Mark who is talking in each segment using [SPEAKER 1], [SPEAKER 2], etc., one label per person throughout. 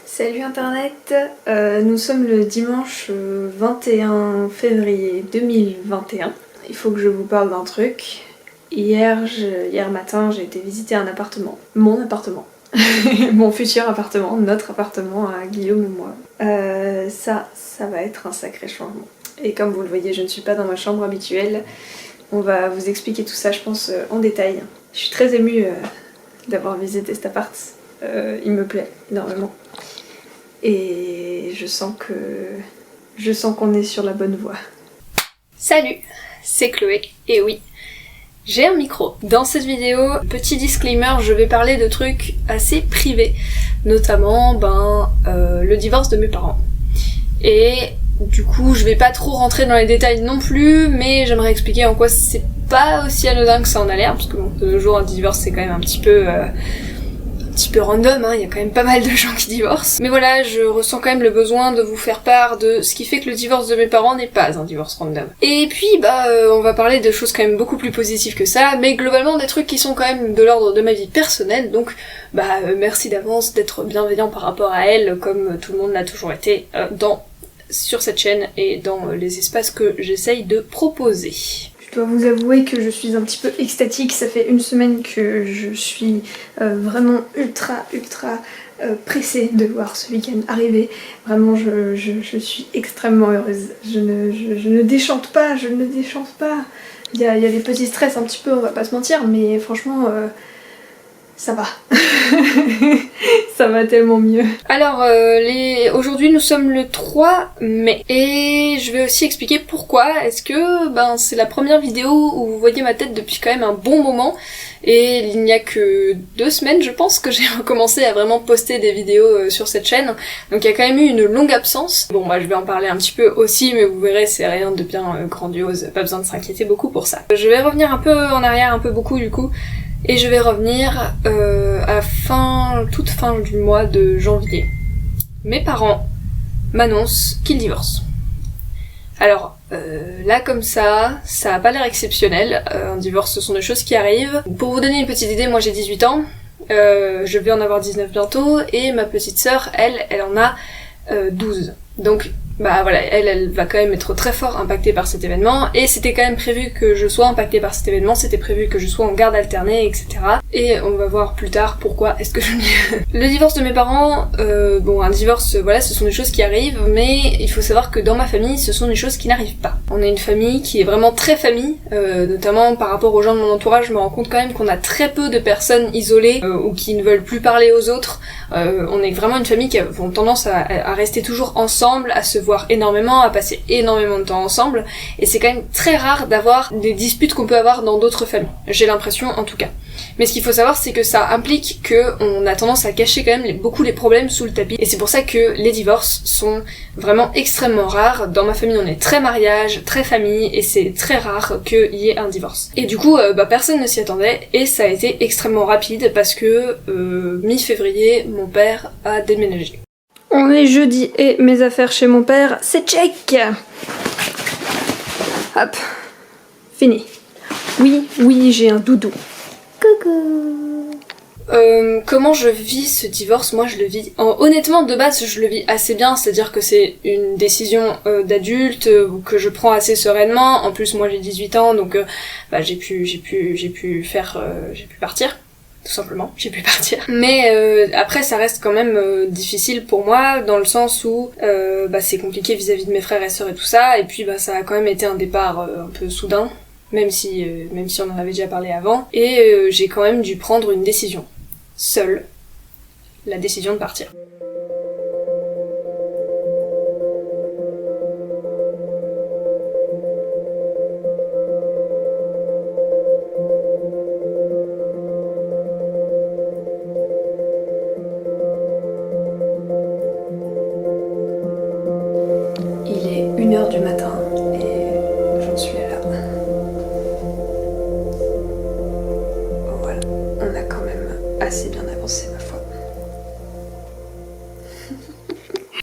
[SPEAKER 1] Salut internet, nous sommes le dimanche 21 février 2021. Il faut que je vous parle d'un truc. Hier matin, j'ai été visiter un appartement. Mon appartement. Mon futur appartement, notre appartement à Guillaume et moi. Ça va être un sacré changement. Et comme vous le voyez, je ne suis pas dans ma chambre habituelle. On va vous expliquer tout ça, je pense, en détail. Je suis très émue d'avoir visité cet appart. Il me plaît énormément. Et je sens qu'on est sur la bonne voie.
[SPEAKER 2] Salut, c'est Chloé, et oui, j'ai un micro. Dans cette vidéo, petit disclaimer, je vais parler de trucs assez privés, notamment le divorce de mes parents. Et du coup, je vais pas trop rentrer dans les détails non plus, mais j'aimerais expliquer en quoi c'est pas aussi anodin que ça en a l'air, parce que bon, de nos jours, un divorce c'est quand même un petit peu random, hein, il y a quand même pas mal de gens qui divorcent. Mais voilà, je ressens quand même le besoin de vous faire part de ce qui fait que le divorce de mes parents n'est pas un divorce random. Et puis, on va parler de choses quand même beaucoup plus positives que ça, mais globalement des trucs qui sont quand même de l'ordre de ma vie personnelle, donc merci d'avance d'être bienveillant par rapport à elle, comme tout le monde l'a toujours été sur cette chaîne et dans les espaces que j'essaye de proposer.
[SPEAKER 1] Je dois vous avouer que je suis un petit peu extatique, ça fait une semaine que je suis vraiment ultra pressée de voir ce week-end arriver. Vraiment, je suis extrêmement heureuse. Je ne déchante pas. Il y a des petits stress un petit peu, on va pas se mentir, mais franchement, ça va. Ça va tellement mieux.
[SPEAKER 2] Alors, aujourd'hui nous sommes le 3 mai et je vais aussi expliquer pourquoi. Est-ce que c'est la première vidéo où vous voyez ma tête depuis quand même un bon moment et il n'y a que 2 semaines je pense que j'ai recommencé à vraiment poster des vidéos sur cette chaîne, donc il y a quand même eu une longue absence. Bon, moi je vais en parler un petit peu aussi, mais vous verrez, c'est rien de bien grandiose, pas besoin de s'inquiéter beaucoup pour ça. Je vais revenir un peu en arrière, un peu beaucoup du coup. Et je vais revenir à toute fin du mois de janvier. Mes parents m'annoncent qu'ils divorcent. Alors, là comme ça a pas l'air exceptionnel. Un divorce, ce sont des choses qui arrivent. Pour vous donner une petite idée, moi j'ai 18 ans, je vais en avoir 19 bientôt, et ma petite sœur, elle en a 12. Donc, elle va quand même être très fort impactée par cet événement, et c'était quand même prévu que je sois impactée par cet événement, c'était prévu que je sois en garde alternée, etc. Et on va voir plus tard pourquoi est-ce que je... Le divorce de mes parents, un divorce, ce sont des choses qui arrivent, mais il faut savoir que dans ma famille, ce sont des choses qui n'arrivent pas. On est une famille qui est vraiment très famille, notamment par rapport aux gens de mon entourage, je me rends compte quand même qu'on a très peu de personnes isolées, ou qui ne veulent plus parler aux autres. On est vraiment une famille qui a tendance à rester toujours ensemble, à se voir énormément, à passer énormément de temps ensemble, et c'est quand même très rare d'avoir des disputes qu'on peut avoir dans d'autres familles, j'ai l'impression en tout cas. Mais ce qu'il faut savoir, c'est que ça implique qu'on a tendance à cacher quand même beaucoup les problèmes sous le tapis, et c'est pour ça que les divorces sont vraiment extrêmement rares. Dans ma famille, on est très mariage, très famille, et c'est très rare qu'il y ait un divorce. Et du coup, personne ne s'y attendait, et ça a été extrêmement rapide parce que mi-février, mon père a déménagé.
[SPEAKER 1] On est jeudi et mes affaires chez mon père, c'est check. Hop, fini. Oui, j'ai un doudou. Coucou.
[SPEAKER 2] Comment je vis ce divorce? Moi je le vis... Honnêtement, de base je le vis assez bien, c'est-à-dire que c'est une décision d'adulte que je prends assez sereinement. En plus moi j'ai 18 ans, donc j'ai pu partir. Tout simplement, j'ai pu partir. Mais après ça reste quand même difficile pour moi, dans le sens où c'est compliqué vis-à-vis de mes frères et sœurs et tout ça, et puis ça a quand même été un départ un peu soudain, même si on en avait déjà parlé avant, et j'ai quand même dû prendre une décision, seule, la décision de partir.
[SPEAKER 1] Il est 1h du matin et j'en suis là. Voilà, on a quand même assez bien avancé, ma foi.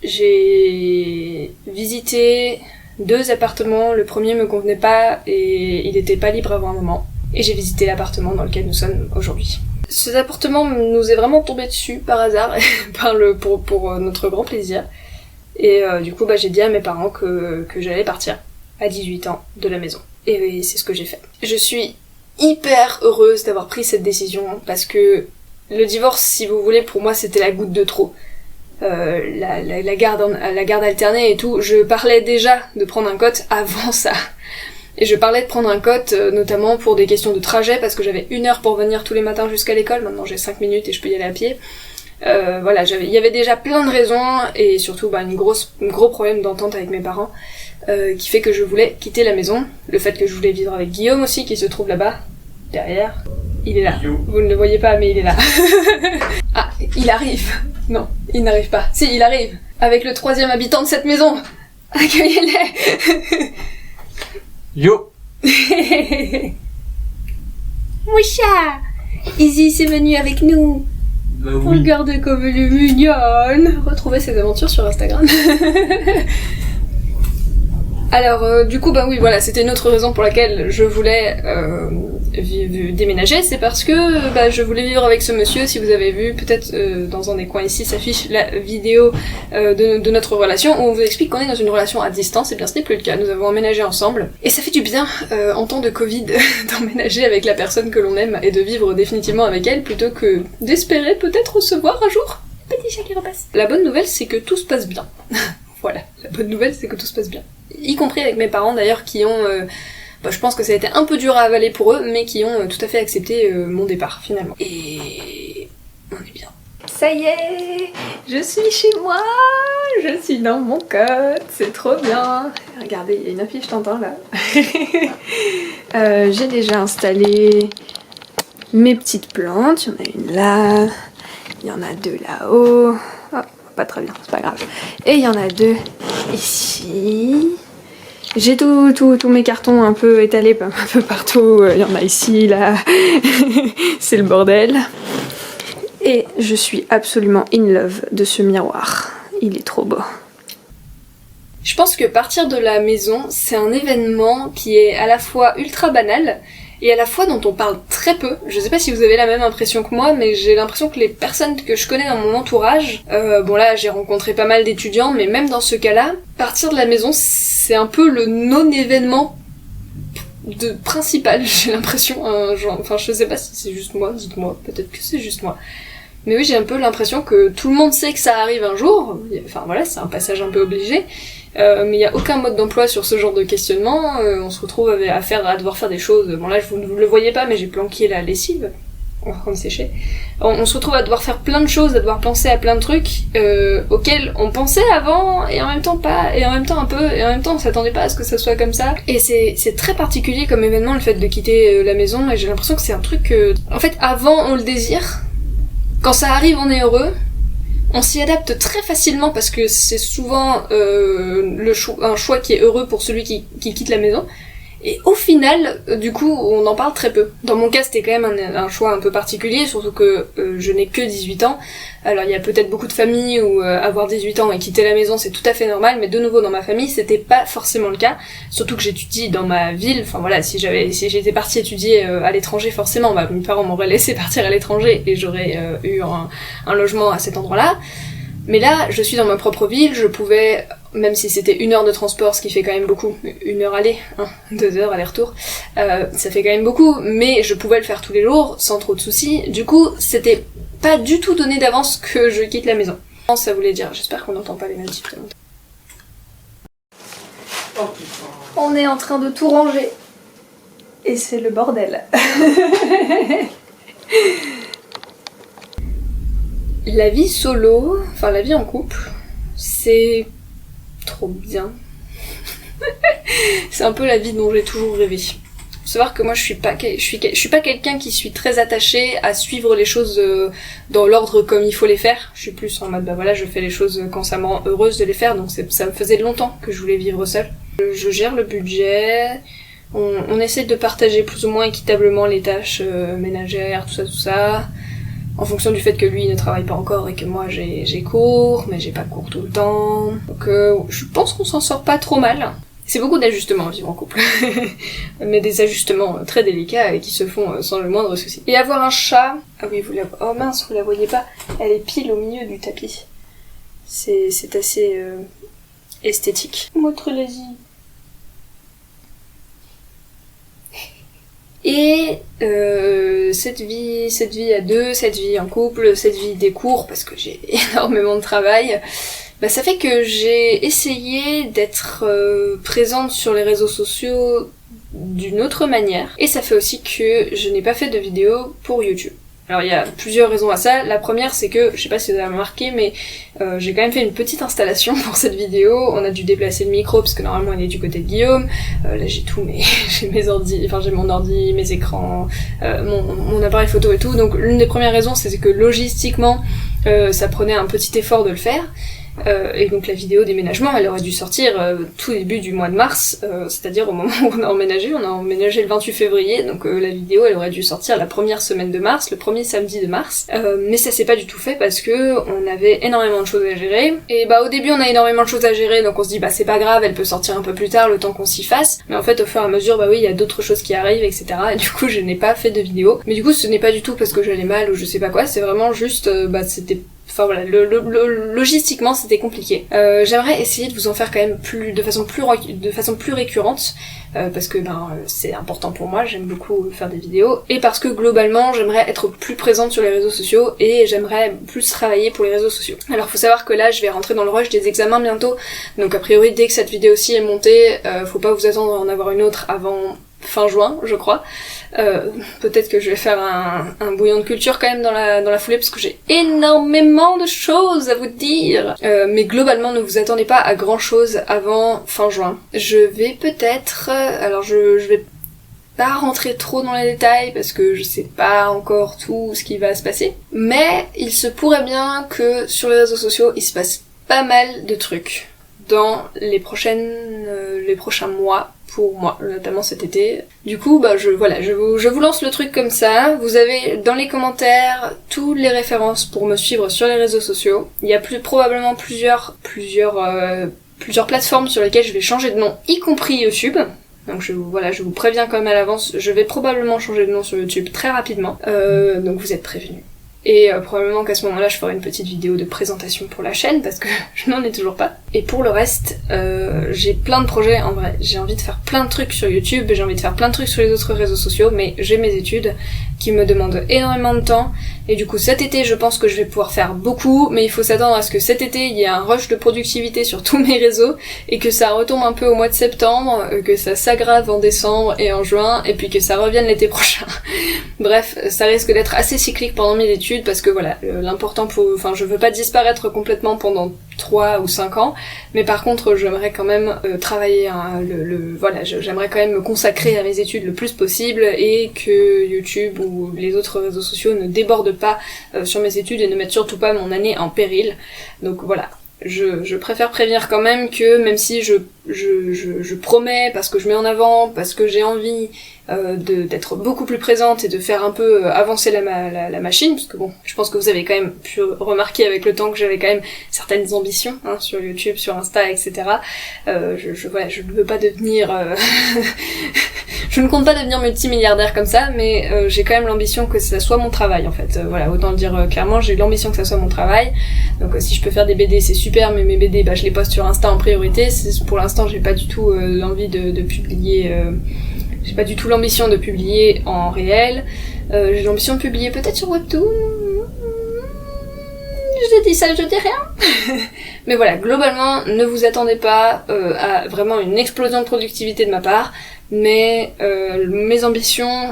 [SPEAKER 2] J'ai visité 2 appartements, le premier me convenait pas et il était pas libre avant un moment. Et j'ai visité l'appartement dans lequel nous sommes aujourd'hui. Cet appartement nous est vraiment tombé dessus par hasard, pour notre grand plaisir. Et du coup, j'ai dit à mes parents que j'allais partir à 18 ans de la maison. Et c'est ce que j'ai fait. Je suis hyper heureuse d'avoir pris cette décision, parce que le divorce, si vous voulez, pour moi, c'était la goutte de trop. La garde alternée et tout, je parlais déjà de prendre un cote avant ça. Et je parlais de prendre un cote, notamment pour des questions de trajet, parce que j'avais 1 heure pour venir tous les matins jusqu'à l'école, maintenant j'ai 5 minutes et je peux y aller à pied. Voilà, il y avait déjà plein de raisons, et surtout un gros problème d'entente avec mes parents, qui fait que je voulais quitter la maison. Le fait que je voulais vivre avec Guillaume aussi, qui se trouve là-bas, derrière. Il est là. Vous ne le voyez pas, mais il est là. Ah, il arrive. Non, il n'arrive pas. Si, il arrive. Avec le 3e habitant de cette maison. Accueillez-les.
[SPEAKER 3] Yo.
[SPEAKER 2] Moucha, Izzy s'est venu avec nous.
[SPEAKER 3] Bah oui.
[SPEAKER 2] Regardez comme elle est mignonne. Retrouvez ses aventures sur Instagram. Alors, du coup, oui, voilà, c'était une autre raison pour laquelle je voulais déménager, c'est parce que je voulais vivre avec ce monsieur. Si vous avez vu, peut-être dans un des coins ici s'affiche la vidéo de notre relation, où on vous explique qu'on est dans une relation à distance. Et bien, ce n'est plus le cas, nous avons emménagé ensemble. Et ça fait du bien, en temps de Covid, d'emménager avec la personne que l'on aime et de vivre définitivement avec elle, plutôt que d'espérer peut-être se voir un jour. Petit chat qui repasse. La bonne nouvelle, c'est que tout se passe bien. Voilà, la bonne nouvelle, c'est que tout se passe bien. Y compris avec mes parents d'ailleurs, qui ont... je pense que ça a été un peu dur à avaler pour eux, mais qui ont tout à fait accepté mon départ, finalement. Et... on est bien.
[SPEAKER 1] Ça y est, je suis chez moi, je suis dans mon cote, c'est trop bien. Regardez, il y a une affiche, t'entends là. J'ai déjà installé mes petites plantes, il y en a une là, il y en a 2 là-haut. Oh, pas très bien, c'est pas grave. Et il y en a 2 ici. J'ai tous mes cartons un peu étalés un peu partout. Il y en a ici, là. C'est le bordel. Et je suis absolument in love de ce miroir. Il est trop beau.
[SPEAKER 2] Je pense que partir de la maison, c'est un événement qui est à la fois ultra banal et à la fois dont on parle très peu. Je sais pas si vous avez la même impression que moi, mais j'ai l'impression que les personnes que je connais dans mon entourage, là j'ai rencontré pas mal d'étudiants, mais même dans ce cas-là, partir de la maison c'est un peu le non-événement principal, j'ai l'impression. Je sais pas si c'est juste moi, dites-moi, peut-être que c'est juste moi. Mais oui, j'ai un peu l'impression que tout le monde sait que ça arrive un jour, enfin voilà, c'est un passage un peu obligé, mais il n'y a aucun mode d'emploi sur ce genre de questionnement. On se retrouve à devoir faire des choses. Bon là, vous ne le voyez pas, mais j'ai planqué la lessive. On va sécher. On se retrouve à devoir faire plein de choses, à devoir penser à plein de trucs auxquels on pensait avant, et en même temps pas, et en même temps un peu, et en même temps on s'attendait pas à ce que ça soit comme ça. Et c'est très particulier comme événement, le fait de quitter la maison, et j'ai l'impression que c'est un truc en fait, avant on le désire, quand ça arrive on est heureux, on s'y adapte très facilement parce que c'est souvent un choix qui est heureux pour celui qui quitte la maison. Et au final, du coup, on en parle très peu. Dans mon cas, c'était quand même un choix un peu particulier, surtout que je n'ai que 18 ans. Alors, il y a peut-être beaucoup de familles où avoir 18 ans et quitter la maison, c'est tout à fait normal, mais de nouveau, dans ma famille, c'était pas forcément le cas. Surtout que j'étudie dans ma ville. Enfin voilà, si j'étais partie étudier à l'étranger, forcément, mes parents m'auraient laissé partir à l'étranger et j'aurais eu un logement à cet endroit-là. Mais là, je suis dans ma propre ville, je pouvais, même si c'était 1 heure de transport, ce qui fait quand même beaucoup, 1 heure aller, 2 heures aller-retour, ça fait quand même beaucoup, mais je pouvais le faire tous les jours, sans trop de soucis. Du coup, c'était pas du tout donné d'avance que je quitte la maison. Ça voulait dire, j'espère qu'on n'entend pas les notifs. On est en train de tout ranger. Et c'est le bordel. La vie solo, enfin la vie en couple, c'est trop bien. C'est un peu la vie dont j'ai toujours rêvé. Faut savoir que moi je suis pas quelqu'un qui suis très attaché à suivre les choses dans l'ordre comme il faut les faire. Je suis plus en mode je fais les choses quand ça me rend heureuse de les faire, donc ça me faisait longtemps que je voulais vivre seule. Je gère le budget, on essaie de partager plus ou moins équitablement les tâches ménagères, tout ça. En fonction du fait que lui ne travaille pas encore et que moi j'ai cours, mais j'ai pas cours tout le temps. Donc je pense qu'on s'en sort pas trop mal. C'est beaucoup d'ajustements vivre en couple. Mais des ajustements très délicats et qui se font sans le moindre souci. Et avoir un chat... Ah oui, oh mince, vous la voyez pas. Elle est pile au milieu du tapis. C'est assez esthétique. Montre-les-y. Et cette vie à deux, cette vie en couple, cette vie des cours, parce que j'ai énormément de travail, bah ça fait que j'ai essayé d'être présente sur les réseaux sociaux d'une autre manière. Et ça fait aussi que je n'ai pas fait de vidéo pour YouTube. Alors il y a plusieurs raisons à ça. La première c'est que, je sais pas si vous avez remarqué, mais j'ai quand même fait une petite installation pour cette vidéo. On a dû déplacer le micro parce que normalement il est du côté de Guillaume. Là j'ai tout, mais j'ai mes ordi, enfin j'ai mon ordi, mes écrans, mon appareil photo et tout. Donc l'une des premières raisons c'est que logistiquement ça prenait un petit effort de le faire. Et donc la vidéo déménagement, elle aurait dû sortir tout début du mois de mars, c'est-à-dire au moment où on a emménagé le 28 février, donc la vidéo elle aurait dû sortir la première semaine de mars, le premier samedi de mars, mais ça s'est pas du tout fait parce que on avait énormément de choses à gérer, et bah au début on a énormément de choses à gérer, donc on se dit bah c'est pas grave, elle peut sortir un peu plus tard, le temps qu'on s'y fasse, mais en fait au fur et à mesure, bah oui il y a d'autres choses qui arrivent, etc. Et du coup je n'ai pas fait de vidéo, mais du coup ce n'est pas du tout parce que j'allais mal ou je sais pas quoi, c'est vraiment juste, enfin voilà, logistiquement c'était compliqué. J'aimerais essayer de vous en faire quand même de façon plus récurrente, parce que c'est important pour moi, j'aime beaucoup faire des vidéos, et parce que globalement j'aimerais être plus présente sur les réseaux sociaux, et j'aimerais plus travailler pour les réseaux sociaux. Alors faut savoir que là je vais rentrer dans le rush des examens bientôt, donc a priori dès que cette vidéo-ci est montée, faut pas vous attendre à en avoir une autre avant fin juin, je crois. Peut-être que je vais faire un bouillon de culture quand même dans la foulée parce que j'ai énormément de choses à vous dire. Mais globalement, ne vous attendez pas à grand chose avant fin juin. Je vais peut-être... alors je vais pas rentrer trop dans les détails parce que je sais pas encore tout ce qui va se passer. Mais il se pourrait bien que sur les réseaux sociaux, il se passe pas mal de trucs dans les prochains mois. Pour moi, notamment cet été. Du coup, je vous lance le truc comme ça. Vous avez dans les commentaires toutes les références pour me suivre sur les réseaux sociaux. Il y a probablement plusieurs plateformes sur lesquelles je vais changer de nom, y compris YouTube. Donc je vous préviens quand même à l'avance, je vais probablement changer de nom sur YouTube très rapidement. Donc vous êtes prévenus. Et probablement qu'à ce moment-là, je ferai une petite vidéo de présentation pour la chaîne, parce que je n'en ai toujours pas. Et pour le reste, j'ai plein de projets, en vrai. J'ai envie de faire plein de trucs sur YouTube, j'ai envie de faire plein de trucs sur les autres réseaux sociaux, mais j'ai mes études qui me demandent énormément de temps. Et du coup, cet été, je pense que je vais pouvoir faire beaucoup, mais il faut s'attendre à ce que cet été, il y ait un rush de productivité sur tous mes réseaux, et que ça retombe un peu au mois de septembre, que ça s'aggrave en décembre et en juin, et puis que ça revienne l'été prochain. Bref, ça risque d'être assez cyclique pendant mes études, parce que voilà, l'important je veux pas disparaître complètement pendant 3 ou 5 ans, mais par contre, j'aimerais quand même travailler, j'aimerais quand même me consacrer à mes études le plus possible, et que YouTube ou les autres réseaux sociaux ne débordent pas sur mes études et ne mettent surtout pas mon année en péril. Donc voilà. Je préfère prévenir quand même que même si je promets, parce que je mets en avant, parce que j'ai envie d'être beaucoup plus présente et de faire un peu avancer la machine, parce que bon, je pense que vous avez quand même pu remarquer avec le temps que j'avais quand même certaines ambitions sur YouTube, sur Insta, etc. Je ne veux pas devenir... je ne compte pas devenir multimilliardaire comme ça, mais j'ai quand même l'ambition que ça soit mon travail en fait. Autant le dire clairement, j'ai l'ambition que ça soit mon travail. Donc si je peux faire des BD, c'est super, mais mes BD, je les poste sur Insta en priorité. Pour l'instant, j'ai pas du tout l'envie de publier... j'ai pas du tout l'ambition de publier en réel. J'ai l'ambition de publier peut-être sur Webtoon. Je dis ça, je dis rien. Mais voilà, globalement, ne vous attendez pas à vraiment une explosion de productivité de ma part. Mais mes ambitions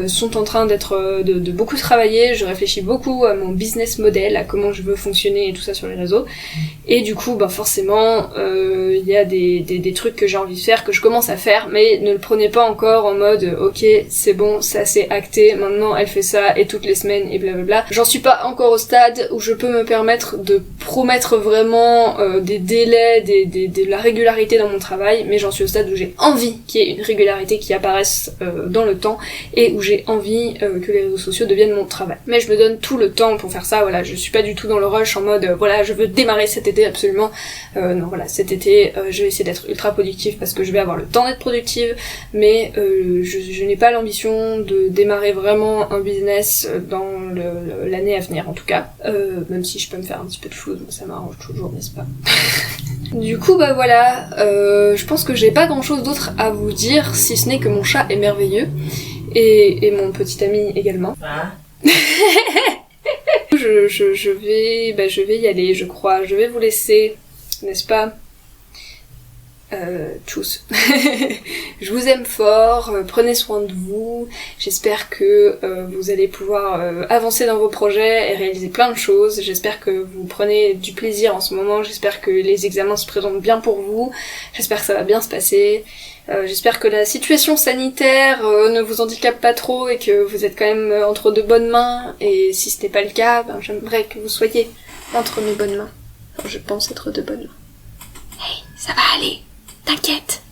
[SPEAKER 2] sont en train d'être de beaucoup travailler. Je réfléchis beaucoup à mon business model, à comment je veux fonctionner et tout ça sur les réseaux. Et du coup, forcément, il y a des trucs que j'ai envie de faire, que je commence à faire, mais ne le prenez pas encore en mode ok, c'est bon, ça c'est acté, maintenant elle fait ça et toutes les semaines et blablabla. J'en suis pas encore au stade où je peux me permettre de promettre vraiment des délais, de la régularité dans mon travail, mais j'en suis au stade où j'ai envie qu'il y ait une régularité popularité qui apparaissent dans le temps et où j'ai envie que les réseaux sociaux deviennent mon travail. Mais je me donne tout le temps pour faire ça, voilà, je suis pas du tout dans le rush en mode voilà, je veux démarrer cet été absolument. Non, voilà, cet été, je vais essayer d'être ultra productive parce que je vais avoir le temps d'être productive, mais je n'ai pas l'ambition de démarrer vraiment un business dans l'année à venir en tout cas. Même si je peux me faire un petit peu de flow, donc ça m'arrange toujours, n'est-ce pas? Du coup, bah voilà, je pense que j'ai pas grand chose d'autre à vous dire, si ce n'est que mon chat est merveilleux, et mon petit ami également. Je vais y aller, je crois. Je vais vous laisser, n'est-ce pas? Tchuss. Je vous aime fort, prenez soin de vous, j'espère que vous allez pouvoir avancer dans vos projets et réaliser plein de choses, j'espère que vous prenez du plaisir en ce moment, j'espère que les examens se présentent bien pour vous, j'espère que ça va bien se passer, j'espère que la situation sanitaire ne vous handicape pas trop et que vous êtes quand même entre de bonnes mains, et si ce n'est pas le cas, ben, j'aimerais que vous soyez entre mes bonnes mains. Enfin, je pense être de bonnes mains. Hey, ça va aller, t'inquiète.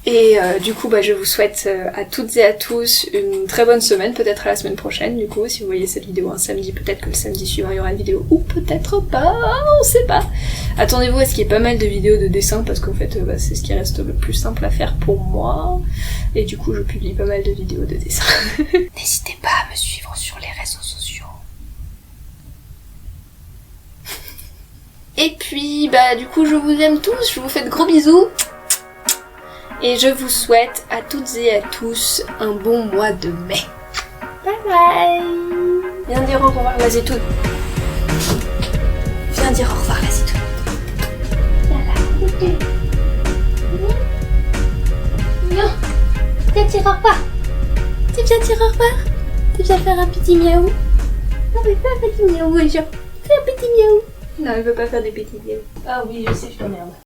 [SPEAKER 2] Et du coup, bah, je vous souhaite à toutes et à tous une très bonne semaine, peut-être à la semaine prochaine, du coup, si vous voyez cette vidéo un samedi, peut-être que le samedi suivant il y aura une vidéo, ou peut-être pas, on sait pas. Attendez-vous à ce qu'il y ait pas mal de vidéos de dessin, parce qu'en fait, bah, c'est ce qui reste le plus simple à faire pour moi, et du coup, je publie pas mal de vidéos de dessin. N'hésitez pas à me suivre sur les réseaux sociaux. Et puis, bah, du coup, je vous aime tous, je vous fais de gros bisous. Et je vous souhaite à toutes et à tous un bon mois de mai. Bye bye. Viens dire au revoir la zitoune. Viens dire au revoir la zitoune. Non. Viens dire au revoir. Tu viens dire au revoir. Tu viens faire un petit miaou. Non mais fais un petit miaou aux gens. Fais un petit miaou. Non, il veut pas faire des petits miaou. Ah oui, je sais, je t'emmerde.